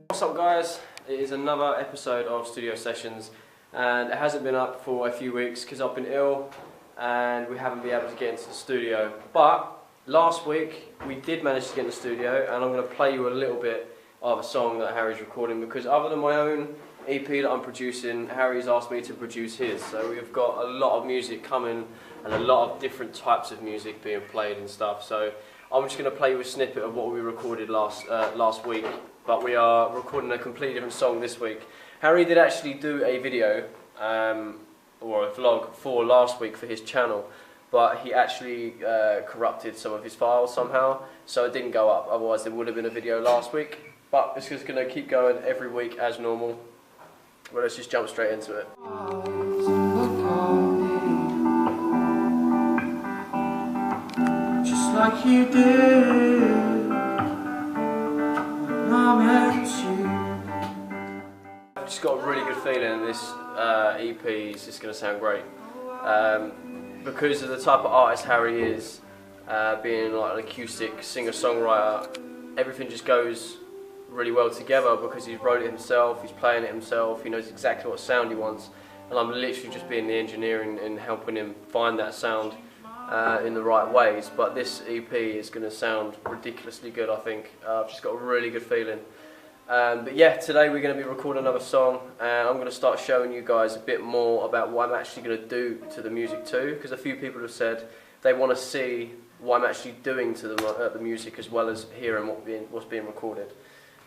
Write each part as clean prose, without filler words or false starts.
What's up guys, it is another episode of Studio Sessions and it hasn't been up for a few weeks because I've been ill and we haven't been able to get into the studio. But last week we did manage to get in the studio and I'm going to play you a little bit of a song that Harry's recording, because other than my own EP that I'm producing, Harry's asked me to produce his. So we've got a lot of music coming and a lot of different types of music being played and stuff. So I'm just going to play you a snippet of what we recorded last week, but we are recording a completely different song this week. Harry did actually do a video or a vlog for last week for his channel, but he actually corrupted some of his files somehow, so it didn't go up. Otherwise there would have been a video last week. But it's just going to keep going every week as normal. Well, let's just jump straight into it. Just like you did when I met you. I've just got a really good feeling this EP is just going to sound great. Because of the type of artist Harry is, being like an acoustic singer-songwriter, everything just goes really well together because he's wrote it himself, he's playing it himself, he knows exactly what sound he wants, and I'm literally just being the engineering and helping him find that sound in the right ways. But this EP is going to sound ridiculously good, I think. I've just got a really good feeling. But yeah, today we're going to be recording another song and I'm going to start showing you guys a bit more about what I'm actually going to do to the music too, because a few people have said they want to see what I'm actually doing to the music as well as hearing what's being recorded.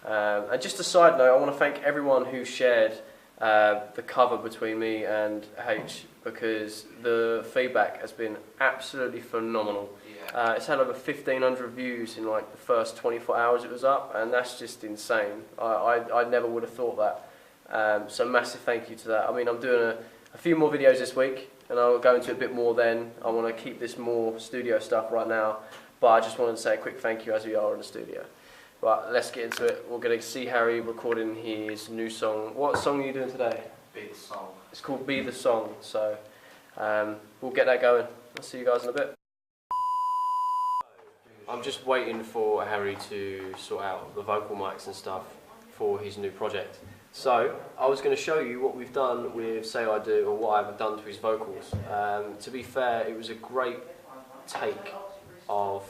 And just a side note, I want to thank everyone who shared the cover between me and H, because the feedback has been absolutely phenomenal. Yeah. It's had over 1,500 views in like the first 24 hours it was up, and that's just insane. I never would have thought that. So massive thank you to that. I mean, I'm doing a few more videos this week, and I'll go into a bit more then. I want to keep this more studio stuff right now, but I just wanted to say a quick thank you as we are in the studio. But let's get into it. We're going to see Harry recording his new song. What song are you doing today? Be the Song. It's called Be the Song, so we'll get that going. I'll see you guys in a bit. I'm just waiting for Harry to sort out the vocal mics and stuff for his new project. So I was going to show you what we've done with Say I Do, or what I've done to his vocals. To be fair, it was a great take of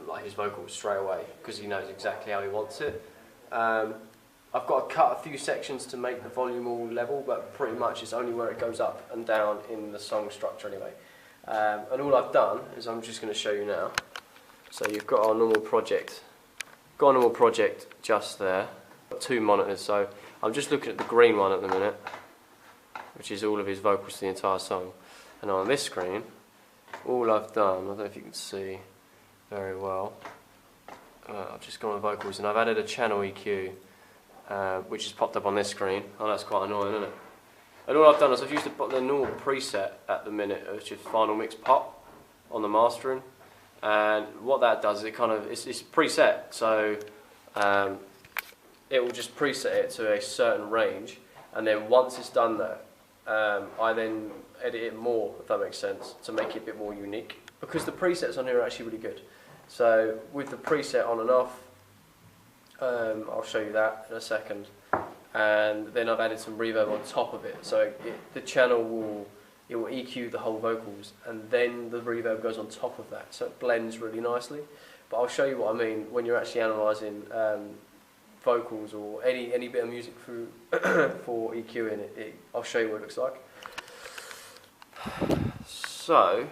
like his vocals straight away, because he knows exactly how he wants it. I've got to cut a few sections to make the volume all level, but pretty much it's only where it goes up and down in the song structure anyway. And all I've done is I'm just going to show you now. So you've got our normal project. Got a normal project just there. Got two monitors, so I'm just looking at the green one at the minute, which is all of his vocals to the entire song. And on this screen, all I've done, I don't know if you can see very well, I've just gone on vocals and I've added a channel EQ, which has popped up on this screen. Oh, that's quite annoying, isn't it? And all I've done is I've used the normal preset at the minute, which is Final Mix Pop on the mastering. And what that does is it's preset, so it will just preset it to a certain range, and then once it's done that, I then edit it more, if that makes sense, to make it a bit more unique, because the presets on here are actually really good. So with the preset on and off, I'll show you that in a second, and then I've added some reverb on top of it, so the channel will EQ the whole vocals, and then the reverb goes on top of that, so it blends really nicely. But I'll show you what I mean when you're actually analysing vocals or any bit of music through for EQing it. I'll show you what it looks like. So,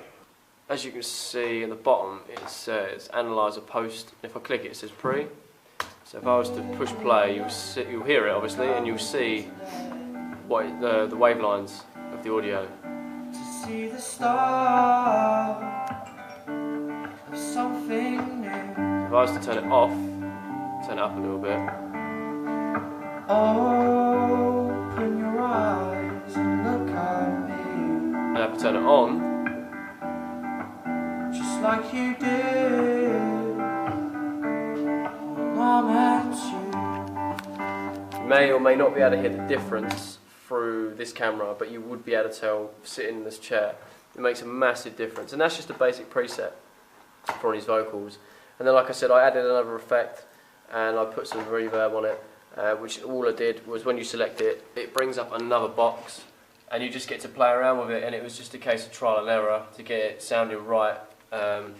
as you can see in the bottom, it says Analyzer Post. If I click it, it says Pre. So if I was to push play, you'll hear it obviously, and you'll see what the wavelines of the audio. To see the start of something new. If I was to turn it off, turn it up a little bit. Open your eyes and look at me. And if I turn it on, just like you did when I met you. you may or may not be able to hear the difference through this camera, but you would be able to tell sitting in this chair It makes a massive difference, and that's just a basic preset for his vocals. And then, like I said, I added another effect, and I put some reverb on it, which all I did was when you select it, it brings up another box, and you just get to play around with it. And it was just a case of trial and error to get it sounding right and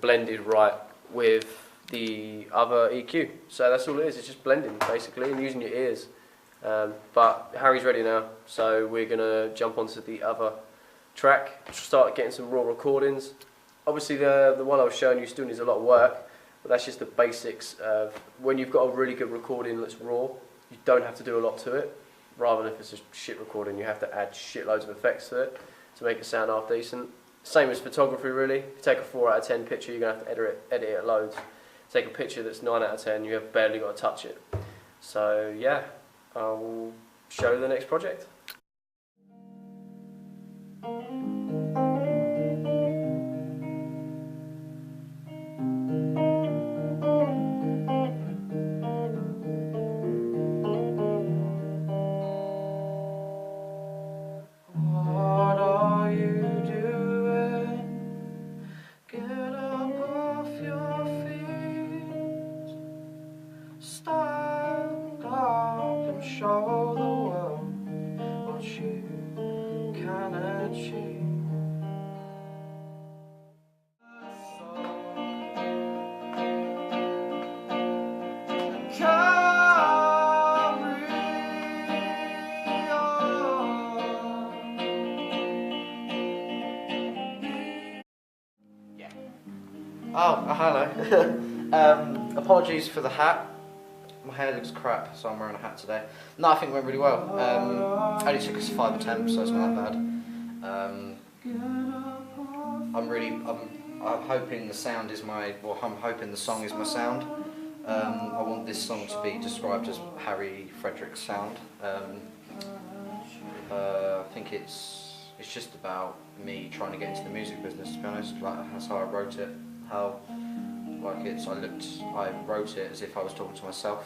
blended right with the other EQ. So that's all it is. It's just blending basically and using your ears. But Harry's ready now, so we're gonna jump onto the other track, start getting some raw recordings. Obviously the one I was showing you still needs a lot of work, but that's just the basics of when you've got a really good recording that's raw, you don't have to do a lot to it. Rather than if it's a shit recording, you have to add shitloads of effects to it to make it sound half decent. Same as photography really. If you take a 4 out of 10 picture, you're going to have to edit it loads. Take a picture that's 9 out of 10, you have barely got to touch it. So yeah, I'll show you the next project. Show the world what you can achieve. Yeah. Oh, hello. Apologies for the hat. My hair looks crap, so I'm wearing a hat today. No, I think it went really well. Only took us 5 attempts, so it's not that bad. I'm hoping the sound is I'm hoping the song is my sound. I want this song to be described as Harry Frederick's sound. I think it's just about me trying to get into the music business, to be honest. Like, that's how I wrote it. I wrote it as if I was talking to myself.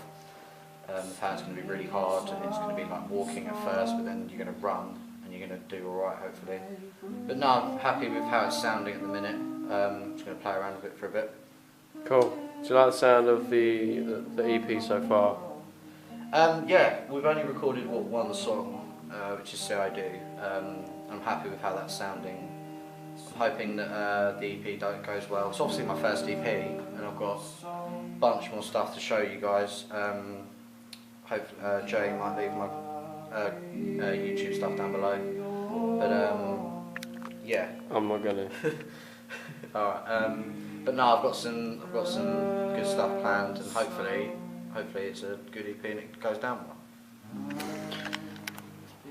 How it's going to be really hard, and it's going to be like walking at first, but then you're going to run and you're going to do alright hopefully. But no, I'm happy with how it's sounding at the minute. I'm just going to play around with it for a bit. Cool. Do you like the sound of the EP so far? Yeah, we've only recorded one song, which is Say I Do. I'm happy with how that's sounding. I'm hoping that the EP goes well. It's obviously my first EP, and I've got a bunch more stuff to show you guys. Hopefully Jay might leave my YouTube stuff down below. But yeah. I'm not gonna. Alright. But no, I've got some good stuff planned, and hopefully it's a good EP and it goes down well.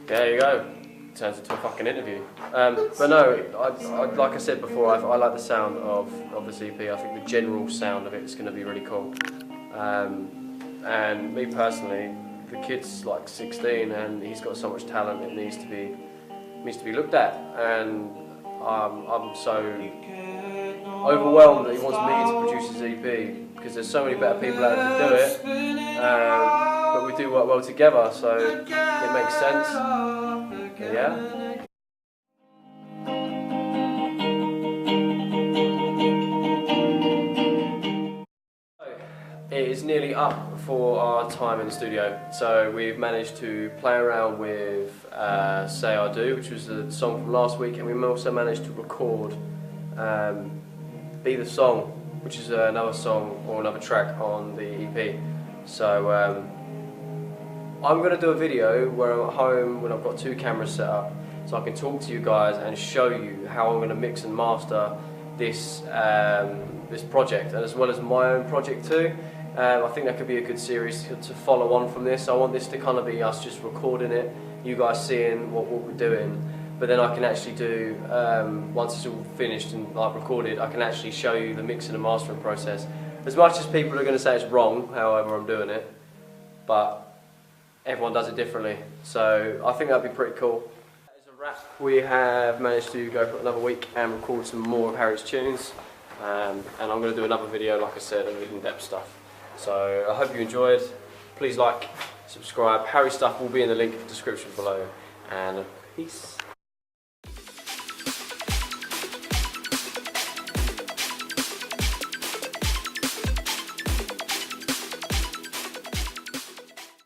There you go. Turns into a fucking interview. But no, I like I said before, I like the sound of this EP. I think the general sound of it is going to be really cool. And me personally, the kid's like 16 and he's got so much talent. It needs to be looked at, and I'm so overwhelmed that he wants me to produce his EP, because there's so many better people out there to do it. But we do work well together, so it makes sense. Yeah. It is nearly up for our time in the studio, so we've managed to play around with Say I Do, which was a song from last week, and we also managed to record Be The Song, which is another song or another track on the EP. So I'm going to do a video where I'm at home when I've got 2 cameras set up, so I can talk to you guys and show you how I'm going to mix and master this this project, and as well as my own project too. I think that could be a good series to follow on from this. I want this to kind of be us just recording it, you guys seeing what we're doing, but then I can actually do, once it's all finished and like recorded, I can actually show you the mixing and mastering process. As much as people are going to say it's wrong, however I'm doing it, but everyone does it differently, so I think that'd be pretty cool. As a wrap, we have managed to go for another week and record some more of Harry's tunes, and I'm going to do another video, like I said, of in-depth stuff. So I hope you enjoyed. Please like, subscribe. Harry's stuff will be in the link in the description below, and peace.